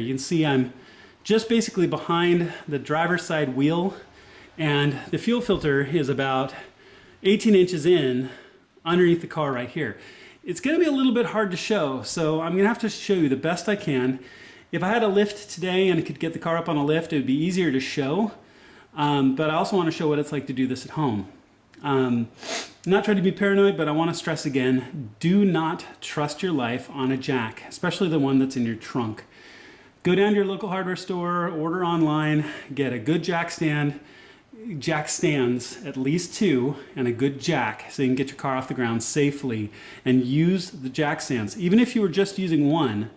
You can see I'm just basically behind the driver's side wheel, and the fuel filter is about 18 inches in underneath the car right here. It's going to be a little bit hard to show, so I'm going to have to show you the best I can. If I had a lift today and could get the car up on a lift, it would be easier to show, but I also want to show what it's like to do this at home. I'm not trying to be paranoid, but I want to stress again, do not trust your life on a jack, especially the one that's in your trunk. Go down to your local hardware store, order online, get a good jack stands, at least 2, and a good jack so you can get your car off the ground safely, and use the jack stands. Even if you were just using one,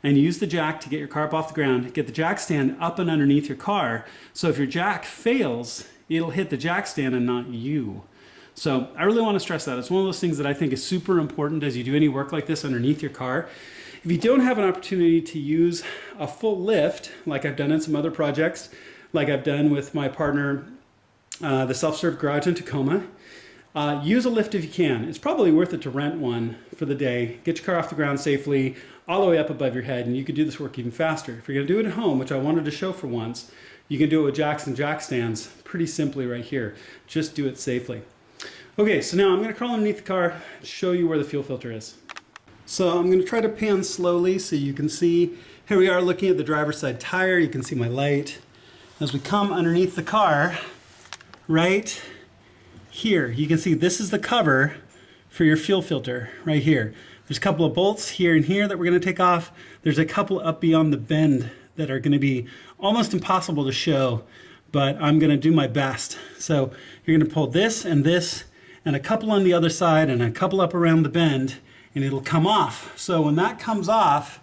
and use the jack to get your car up off the ground, get the jack stand up and underneath your car, so if your jack fails, it'll hit the jack stand and not you. So I really want to stress that. It's one of those things that I think is super important as you do any work like this underneath your car. If you don't have an opportunity to use a full lift, like I've done in some other projects, like I've done with my partner, the self-serve garage in Tacoma, use a lift if you can. It's probably worth it to rent one for the day. Get your car off the ground safely, all the way up above your head, and you can do this work even faster. If you're going to do it at home, which I wanted to show for once, you can do it with jacks and jack stands pretty simply right here. Just do it safely. Okay, so now I'm going to crawl underneath the car and show you where the fuel filter is. So I'm going to try to pan slowly so you can see. Here we are looking at the driver's side tire. You can see my light. As we come underneath the car, right here, you can see this is the cover for your fuel filter right here. There's a couple of bolts here and here that we're going to take off. There's a couple up beyond the bend that are going to be almost impossible to show, but I'm going to do my best. So you're going to pull this and a couple on the other side and a couple up around the bend, and it'll come off. So when that comes off,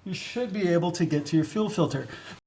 you should be able to get to your fuel filter.